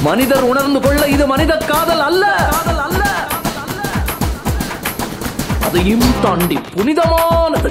மனிதர் உணர்ந்து கொள்ள இது மனித காதல் அல்ல, அதையும் தாண்டி புனிதமானது.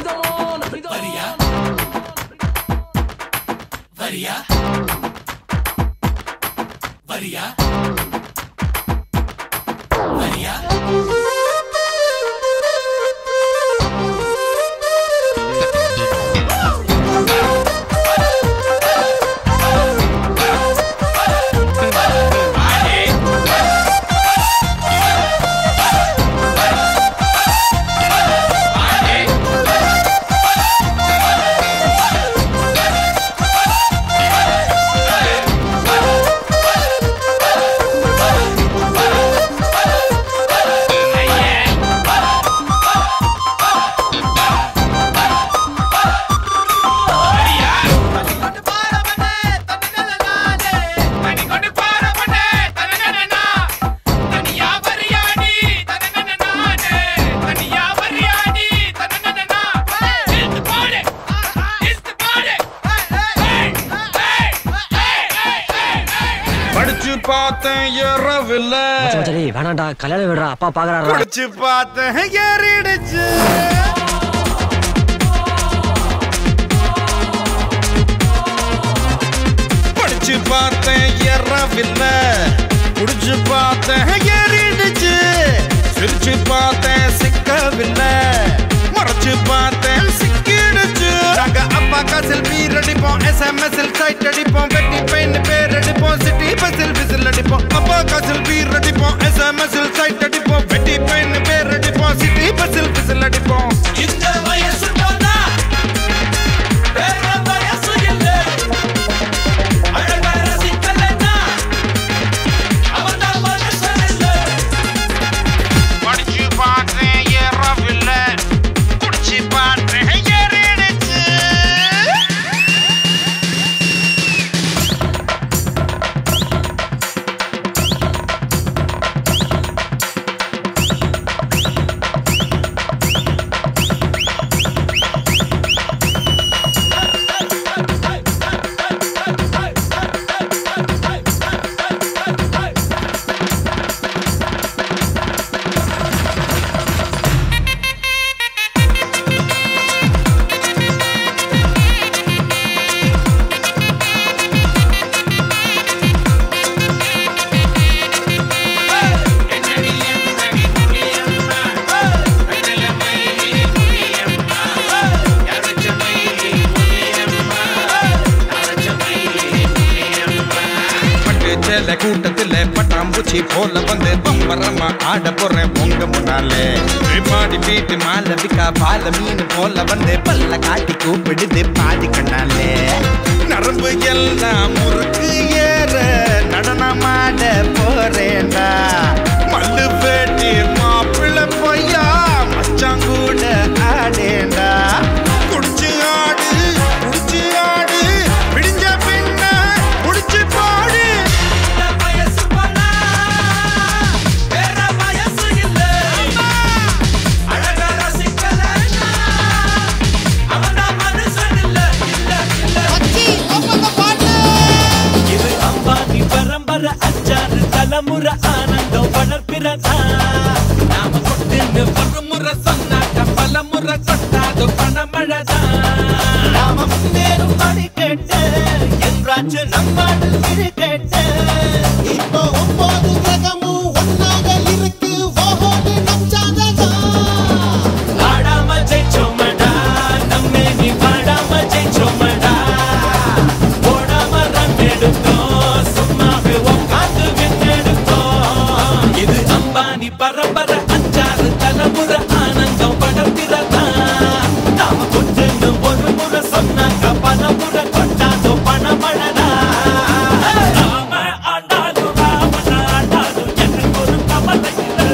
வேணாண்டா, கல்யாணம் விடுறா, அப்பா பாக்குறாரு. படிச்சு பார்த்தேன் ஏறிடுச்சு. படிச்சு பார்த்தேன் ஏறவில்லை, குடிச்சு பார்த்தேன் ஏறிடுச்சு. சிரிச்சு பார்த்தேன் சிக்கவில்லை, மறைச்சு பார்த்தேன் சிக்கிடுச்சு. நாங்க அப்பாக்கா செல்ஃபி அடிப்போம், SMS-இல் சைட் அடிப்போம், வெட்டி பெயின் பேர் அடிப்போம், சிட்டி பஸ்ஸில் விசில் அடிப்போம். அப்பாக்கா செல்ஃபி அடிப்போம், SMS-இல் சைட் அடிப்போம், வெட்டி பெயின் பேர் அடிப்போம், சிட்டி பஸ்ஸில் விசில் அடிப்போம். இந்த வயசு போனா வேற வயசு இல்லை. அழகா ரசிக்கலன்னா அவன் மனுஷன் இல்லை. படிச்சு பார்த்தேன் ஏறவில்லை, குடிச்சு பார்த்தேன் ஏறிடுச்சு. கூட்டத்துல பட்டாம்பூச்சி போல வந்து பம்பரமா ஆட போறேன் உங்க முன்னாலே. பாடி வீட்டு மாலவிக்கா பால மீன் போல வந்து பல்ல காட்டி கூப்பிடுது பாதி கண்ணாலே. நரம்பு எல்லாம் முறுக்கு ஏற நடனமாட போறேன்டா. மல்லு பேட்டி மாப்பிள்ள பொய்யா மச்சாங்கூட ஆடேண்டா. குடிச்சு ஆடு குடிச்சு ஆடு, விடிஞ்ச பின்ன குடிச்சு பாடு. தலைமுறை ஆனந்தம் வளர்ப்பிறதா. நாம கொண்டு ஒரு முறை சொன்னாக்க பல முறை கொட்டாது பணமழதா. நாம முன்னேறும் படி கேட்டு என்றாச்சு நம்மாடு இரு கேட்டு. இப்போ 9 கிரகமும் ஒன்னாக இருக்கு, ஓஹோடு நச்சாததா. ஆடாம ஜெயிச்சோமடா, நம்மே நீ பாடாம ஜெயிச்சோமடா. ஓடாம ரன் எடுத்தோம், சும்மாவே உட்காந்து விண்ணெடுத்தோம். இது அம்பானி பரம்பரை, 5 தலைமுறை ஆனந்தம் படர்கிறதா. நாம கொண்டு ஒரு முறை சொன்னாக்க பல முறை கொண்டாதோ பணமழடா. நாம ஆண்டாலும் ராமன் ஆண்டாலும் எனக்கு ஒரு கவலை இல்லை.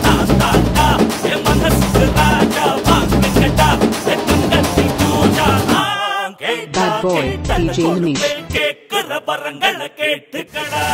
நான் தாண்டா என் மனசுக்கு ராஜா, வாங்க கேட்டா எத்தங்கத்தி பூஜா. கேட்டா கேட்கிற வரங்களை கேட்டுக்கடா.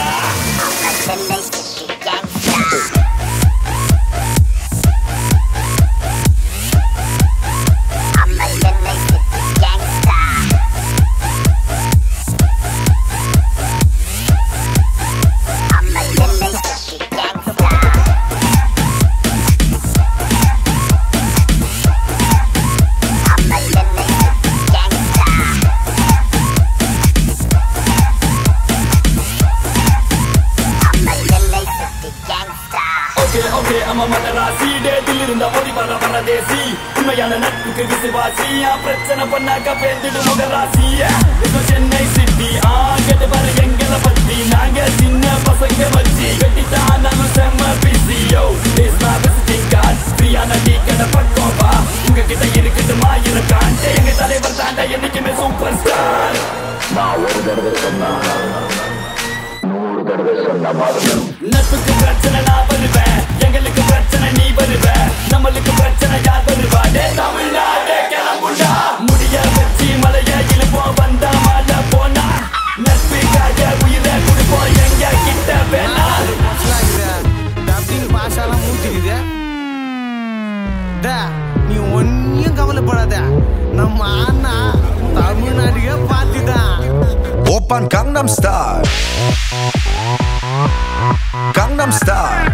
சே அம்மா மதராசி டேட்டில் இருந்த ஒளி வர வரதேசி உண்மையான நட்புக்கு விசுவாசி பிரச்சனை பண்ணாக்க பேந்திடு முகராசி இப்போ சென்னை சிட்டி கேட்டு பாரு எங்களை பத்தி நாங்க சின்ன பசங்க வச்சு கட்டித்தான் நானும் செம்ம பிசியோ இஸ் மை விசிட்டிங் கார்டு ஃப்ரீயான டீ கடை பக்கம் வா உங்ககிட்ட இருக்குது மாயிரம் காண்டே எங்க தலைவர் தாண்டா என்னைக்குமே சூப்பர் ஸ்டார் நான் ஒரு தடவை சொன்னா 100 தடவை சொன்ன மாதிரி நட்புக்கு பிரச்சனை நான் வருவேன் எங்களுக்கு பிரச்சனை நீ வருவ நம்மளுக்கு பிரச்சனை யார் வருவா டே தமிழ்நாடே கிளம்புண்டா முடிய வச்சு மலைய இழுப்போம் வந்தா மழை போனா நட்புக்காக உயிரை கொடுப்போம் எங்க கிட்ட வேணா பாஷாலாம் மூட்டிக்குது நீ ஒன்னும் கவலைப்படாத நம்ம அண்ணா தமிழ்நாட்டுக்கே பார்த்துதான் Oppan Gangnam Style Gangnam Style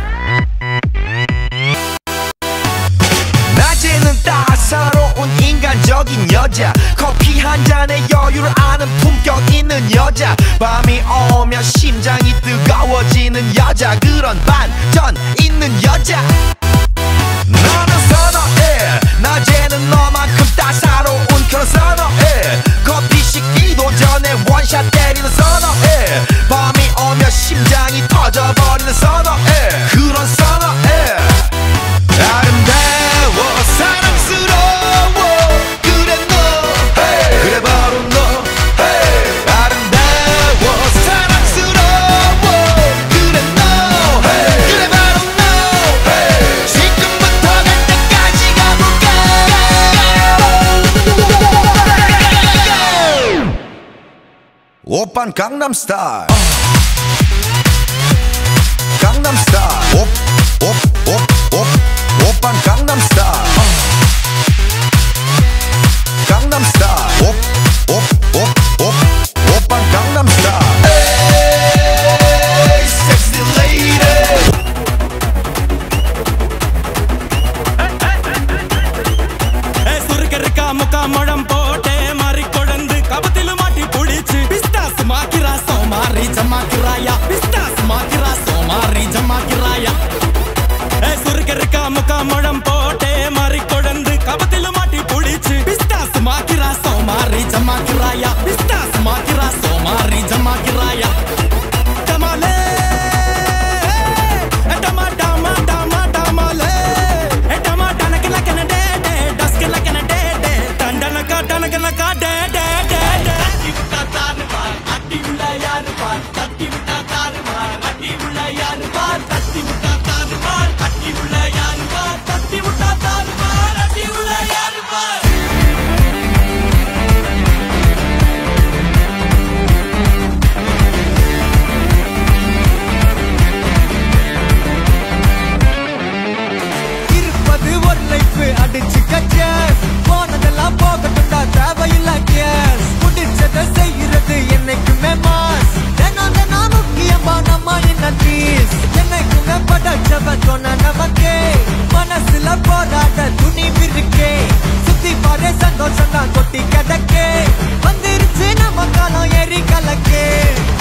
낮에는 따사로운 인간적인 여자 커피 한 잔에 여유를 아는 품격 있는 여자 밤이 오면 심장이 뜨거워지는 여자 그런 반전 있는 여자 너는 선어해 낮에는 너만큼 따사로운 그런 선어해 커피 식기도 전에 원샷 때리는 선어해 밤이 오면 심장이 터져버리는 선어해 그런 선어해 아름다워 사랑스러워 그래 너 hey. 그래 바로 너 hey. 아름다워 사랑스러워 그래 너 hey. 그래 바로 너 hey. 지금부터 갈 때까지 가볼까 오빤 강남스타일 강남스타일 오빤 강남스타일 강남스타일 오빤 강남스타일 Hey sexy lady சுருக்கருக்கா முக்கா முழம் போட்டே மாறி கொழுந்து கபத்தில மாட்டி புடிச்சு பிஸ்டாஸ் மாக்கிரா சோமாரி ஜமாக்கிராயா பிஸ்டாஸ் மாக்கிரா சோமாரி ஜமாக்கிராயா சுருக்கருக்கா முக்கா முழம் போட்டே மாறி கொழுந்து கபத்தில மாட்டி புடிச்சு பிஸ்டாஸ் மாக்கிரா சோமாரி ஜமாக்கிராயா பிஸ்டாஸ் மாக்கிரா சோமாரி ஜமாக்கிராயா டமாலே டமா டமா டமா டமாலே டமா டனக்கல கனடே டஸ்கல கனடே டண்டனக்கா டனக்கலக்கா டே டே டே தட்டி விட்டா தாரு பார் அட்டி உள்ள யாரு பார் தட்டி விட்டா தாரு பார் அட்டி உள்ள யாரு பார் தட்டி விட்டா தாரு பார் அட்டி உள்ள யாரு பார் தட்டி விட்டா தாரு பார் அட்டி உள்ள யாரு பார் இருப்பது ஒரு லைஃப் அடிச்சு கச்சேஸ் போனதெல்லாம் போகட்டும்டா தேவையில்ல கேஸ் முடிச்சதை செய்யறது என்னைக்குமே மாஸ் தினம் தினம் முக்கியமா நம்ம என்ன பீஸ் என்னைக்குமே படைச்சவன் சொன்ன நமக்கே மனசுல போராட துணிவு இருக்கே சுத்தி பாரு சந்தோஷம் தான் கொட்டி கிடக்கே வந்துருச்சு நம்ம காலம் ஏறி கலக்கே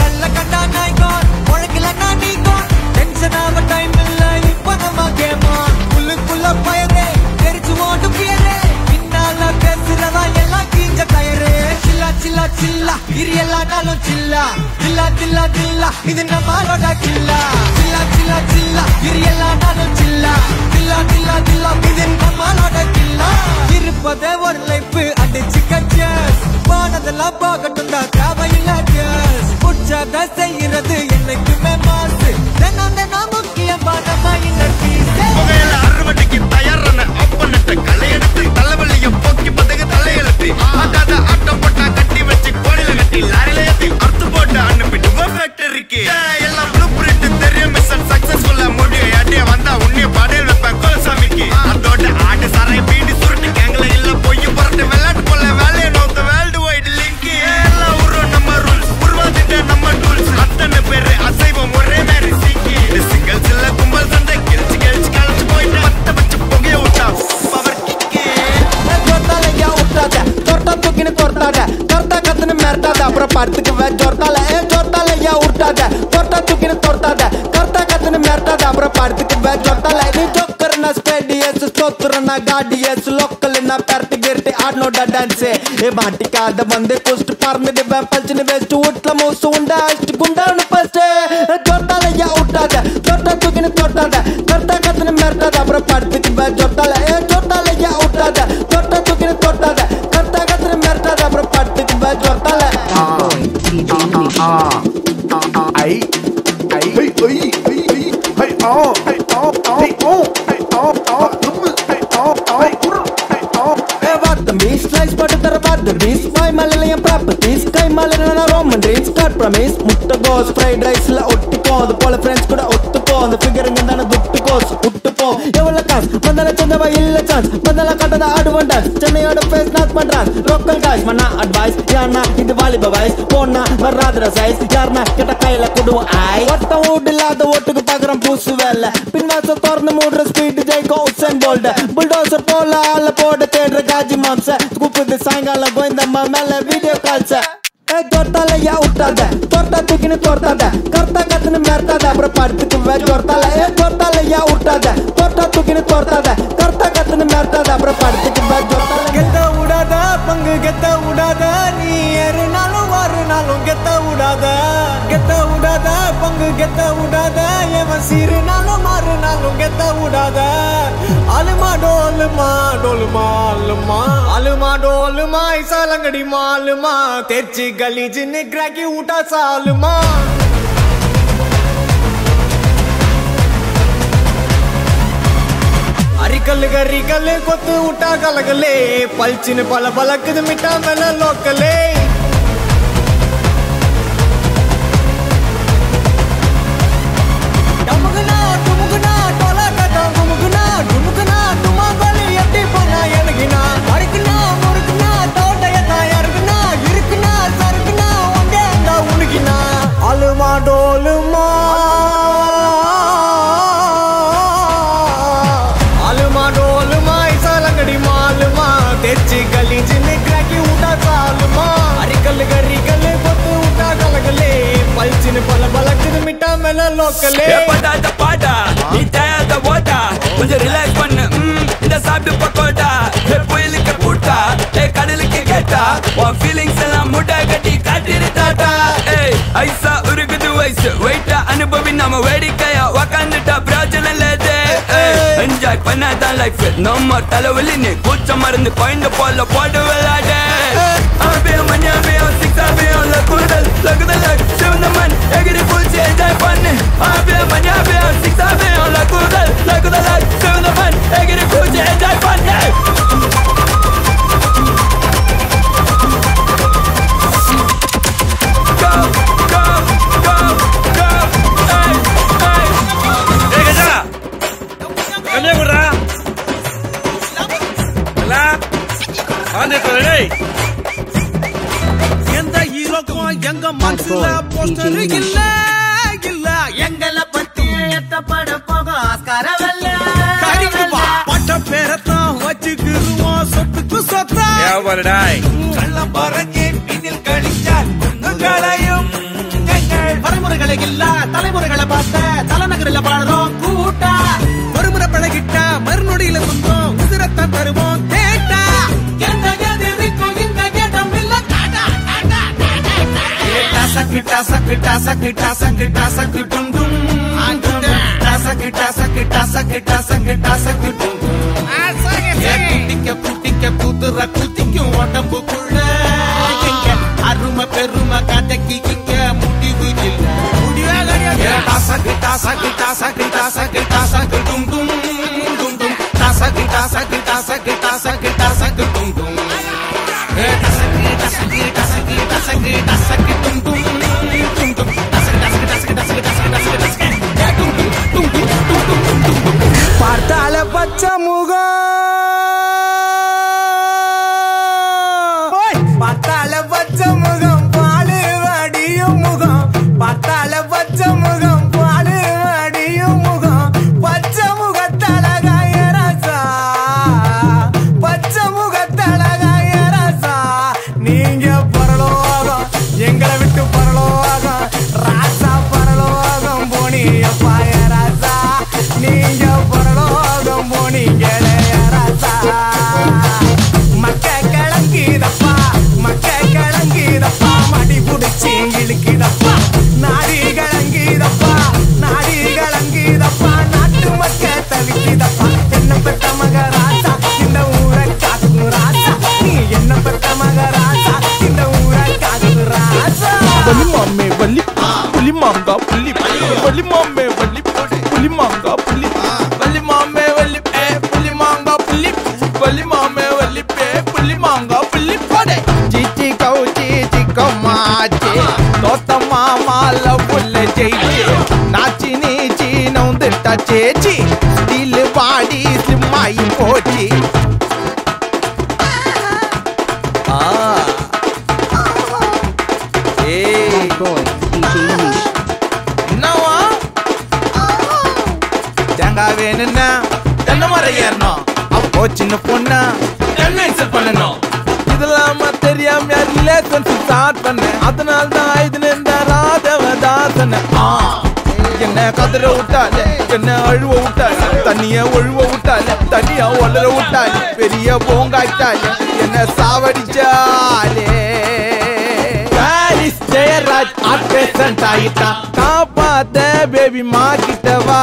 கல்ல கண்டா நாய்கோன் உழைக்கலன்னா நீங்கோன் டென்ஷன் ஆக டைம் இல்ல இப்ப நம்ம கேமான் புல்லுக்குள்ள பயரே தெரிச்சு ஓட்டு பியரே பின்னால பேசுறதா எல்லாம் கீஞ்ச டயரே சில்லா சில்லா சில்லா இது எல்லா நாளும் சில்லா சில்லா சில்லா சில்லா இது நம்மளோட கில்லா சில்லா சில்லா சில்லா இது எல்லா நாளும் சில்லா சில்லா சில்லா சில்லா இது நம்மளோட கில்லா இருப்பதே ஒரு லைஃப் அடிச்சு கச்சேஸ் போனதெல்லாம் போகட்டும் தான் தேவையில்ல கேஸ் உற்சாக செய்யறது என்னைக்குமே மாசு தினம் தினம் முக்கியமா நம்ம இந்த புகையில அறுவடைக்கு தயாரான அப்பனட்ட களையெடுத்து தலைவலிய போக்கி பதகு தலையெழுத்து ஆட்டாத ஆட்டம் போட்டா கட்டி வச்சு கோடில கட்டி லாரில ஏத்தி அறுத்து போட்டு அனுப்பிட்டு ஃபேக்டரிக்கு எல்லாம் ப்ளூ பிரிண்ட் தெரியும் மிஷன் சக்சஸ்ஃபுல்லா முடியும் அடிய வந்தா உன்னைய பாடையில் வைப்பேன் கோலசாமிக்கு அதோட ஆட்டு சாரை பீடி சுருட்டு கேங்கல இல்ல பொய் புரட்டு விளையாட்டு போல வேலையை நோத்த வேர்ல்டு வைடு லிங்க் எல்லாம் உருவம் நம்ம ரூல்ஸ் உருவாதிட்ட நம்ம டூல்ஸ் அத்தனை பேரு அசைவம் பண்ணா காடியஸ் லோக்கல் என்ன பெரட்டி கிரட்டி ஆடனோட டான்ஸ் மாட்டிக்காத வந்து குஸ்ட் பறந்துட்டு பல்ச்சுன்னு வெஸ்ட் வீட்டுல மோசு உண்டா அஷ்டு குண்டான்னு ஃபர்ஸ்ட் ஜொட்டாலையா விட்டாத ஜொட்டா தூக்கின்னு தொட்டாத கர்த்தா கத்துன்னு மிரட்டாத அப்புறம் படுத்துக்கு ஜொட்டால ஜொட்டாலையா விட்டாத ஜொட்டா தூக்கின்னு தொட்டாத கர்த்தா கத்துன்னு மிரட்டாத அப்புறம் படுத்துக்கு ஜொட்டால Slice butter the butter bees Why Malayalam properties Kai Malayalam Roman dreams Cut promise Mutta goes Fried rice la uttuko The polar friends kuda uttuko The figuring and then a guttukos uttuko Evala cast Mandala chandava illa chance Mandala kata the advantage Chennai out of face not madras Local guys Mana advice Yarna Idu valiba vice Ponna Maradra size Yarna Keta kaila kudu ai Vatta woodilla The votuku pagaram pusu vella Pinvasa torna moodra speed Jaiko Usain Bolt Bulldozer pola Alla poda Tedra gaji mamsa கூப்பிட்டு சாயங்காலம் கோயந்தம்மா மேல video calls தொட்டாலையா விட்டாத தொட்டா தூக்கின்னு தொட்டாத கர்த்தா கத்துன்னு மிரட்டாத அப்புறம் படுத்துக்கு தொட்டால தொட்டாலையா விட்டாத தொட்டா தூக்கின்னு தொட்டாத கர்த்தா கத்துன்னு மிரட்டாத அப்புறம் படுத்துக்கு தொட்டால கெத்த விடாத பங்கு கெத்த விடாத நீ ஏறுனாலும் வாருனாலும் கெத்த விடாத பங்கு கெத்த விடாத எவன் சீருனாலும் மாறுனாலும் கெத்த விடாத அலுமா டோலுமா டோலுமா அலுமா அலுமா டோலுமா இசாலங்கடி மாலுமா தெச்சி கலீஜின்னு கிராக்கி ஊட்டா சாலுமா அரிக்கல்லு கரிக்கல்லு கொத்து ஊட்டா கலகலே பல்ச்சின்னு பல பலக்குது மிட்டா மேல லோக்கலே பல பலக்குது மிட்டா மேல லோக்கலே படாத பாடா நீ தயாத ஓடா கொஞ்சம் ரிலாக்ஸ் பண்ணு இந்த சாப்பிட்டு பக்கோடா புயலுக்கு பூட்டா கடலுக்கு கேட்டா உன் ஃபீலிங்ஸ் எல்லாம் முட்டை கட்டி காட்டிரு தாட்டா ஐசா உருகுது வயசு வெயிட்டா அனுபவி நம்ம வேடிக்கையா உக்காந்துட்டா பிராஜனம் லேதே என்ஜாய் பண்ணாதான் லைஃப் நம்ம தலைவலி நீ கூச்சம் மருந்து பாயிண்ட் போல போட்டு விளையாடு ஆபியம் மணியாபியம் சிக்ஸாபியம் லகுதல் லகுதல் சிவந்த மண் எகிரி பூச்சி என்ஜாய் பண்ணு ஆபியம் மணியாபியம் சிக்ஸாபியம் லகுதல் லகுதல் சிவந்த மண் எகிரி பூச்சி என்ஜாய் பண்ணு எந்த ஹீரோக்கும் எங்க மனசுல போஸ்டர் இல்ல இல்ல எங்கள பத்தி எத்தப்பட போக ஆஸ்காரவல்ல கரிக்குவா பட்ட பேரத்தான் வச்சுக்குருவோம் சொத்துக்கு சொத்தா எவரடாய் கள்ள பறக்கே பின்னில் கழிச்சால் குங்களையும் எங்கள் பரமுறைகளை இல்ல தலைமுறைகளை பார்த்த தலைநகரில் பாடுறோம் கூட்டா ஒருமுறை பழகிட்ட மறுநொடியில சொந்தம் உதிரத்தான் தருவோம் கேட்டா Sakita sakita sakita sakita sakitum dum sakita sakita sakita sakita sakitum dum kutikka kudura kutikku odambukulla aruma peruma kadakki kinga mudivu illa mudivaga sakita sakita sakita sakita sakitum dum dum dum sakita sakita sakita sakita sakitum dum sakita sakita sakita sakita sakitum dum பார்த்தால பச்சை முகம் பார்த்தால பச்சை முகம் பாடு வடியும் முகம் பார்த்தால பச்சை முகம் பாடு வடியும் முகம் பச்சை வள்ளி மாமே வள்ளி புலி மாங்கா புலி வள்ளி மாமே வள்ளி புலி மாங்கா புலி வள்ளி மாமே வள்ளி புலி மாங்கா புலி போடே ஜிச்சி கவுச்சி சிக்கம்மாச்சி தோத்த மாமால புல்ல ஜெயிச்சி நாச்சி நீச்சி நவுந்துட்டா சேச்சி ஸ்டீல் பாடி ஸ்லிம்மாயி போச்சி வேணும்னா தென்னை மரம் ஏறணும் அப்போ சின்ன பொண்ணா என்ன பண்ணணும் இதெல்லாம தெரியாம ரிலேஷன் ஸ்டார்ட் பண்ணேன் அதனால தான் இதுல இந்த ராதவதாசன என்ன கதற விட்டாலே என்ன அழுவ விட்டாலே தண்ணிய ஒழுவ விட்டாலே தண்ணியா ஒளர விட்டாலே பெரிய போங்காயிட்டாலே என்ன சாவடிச்சாலே ஜெயராஜ் ஆர்பேசன்ட் ஆயிட்டா காப்பாத்த பேபி மாக்கிட்டவா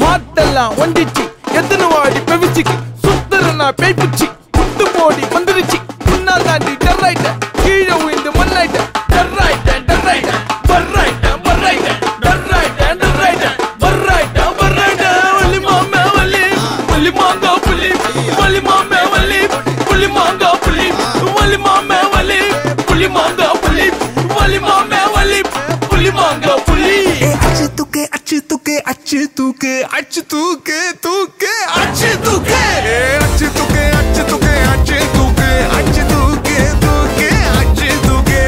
ஹாட்டெல்லாம் ஒண்டிச்சு எத்தனை வாடி பெவிச்சுக்கு சுத்தரனா பேய்ப்புச்சு புட்டு போடி வந்துருச்சு முன்னால் தாண்டி டர்ராயிட்ட கீழே உயிந்து மண்ணாயிட்ட டர்ராயிட்ட டர்ராயிட்ட பர்ராயிட்ட பர்ராயிட்ட டர்ராயிட்ட டர்ராயிட்ட பர்ராயிட்ட பர்ராயிட்ட வள்ளி மாமே வள்ளி வள்ளி மாங்கா புலி வள்ளி மாமே வள்ளி புலி மாங்கா புலி வள்ளி மாமே வள்ளி புலி மாங்கா புலி வள்ளி மாமே வள்ளி புலி மாங்கா புலி அச்சு தூக்கு அச்சு தூக்கு அச்சு தூக்கு அச்சு தூக்கு தூக்கு அச்சு தூக்கு அச்சு தூக்கு அச்சு தூக்கு அச்சு தூக்கு அச்சு தூக்கு தூக்கு அச்சு தூக்கு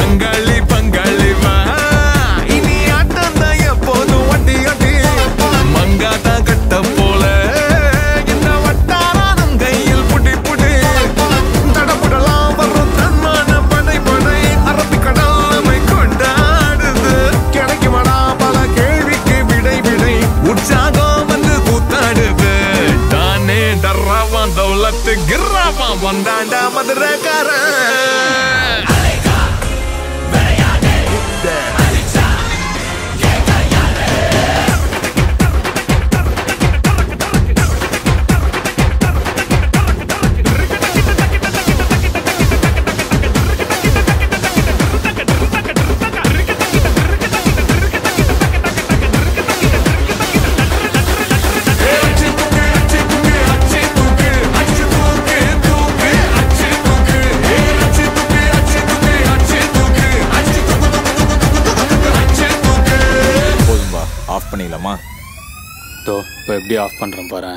அங்காளி பங்காளி வா இனி ஆட்டம் தான் எப்போதும் வட்டி வட்டி மங்காத்தா கட்ட போல இந்த வட்டாரம் கையில் புடி புடி தடப்புடலாம் வரும் தன்மான படை படை அரபிக்கடல் நம்மை கொண்டாடுது கிடைக்குமடா பல கேள்விக்கு விடை விடை உற்சாகம் வந்து கூத்தாடுது தானே டர்ராவான் தௌலத்து கிர்ராவான் வந்தாண்டா மதுரக்காரன் பண்ணிக்கலாமா தோ இப்போ எப்படி ஆஃப் பண்ணுறேன் பாரு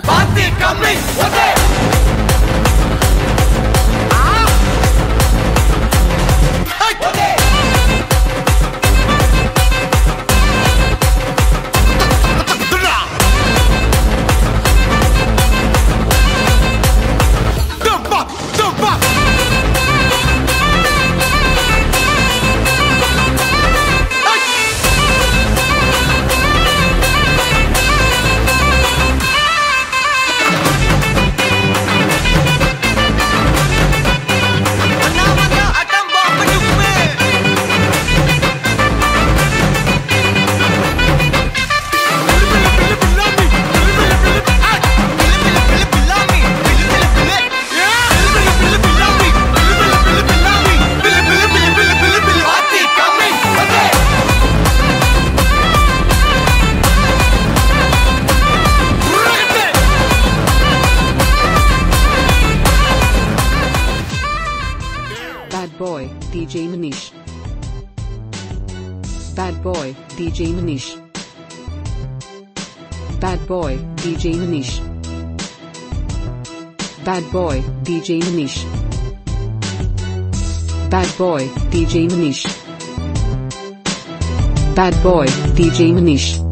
boy, DJ Manish. Bad boy, DJ Manish. Bad boy, DJ Manish. Bad boy, DJ Manish. Bad boy, DJ Manish. Bad boy, DJ Manish.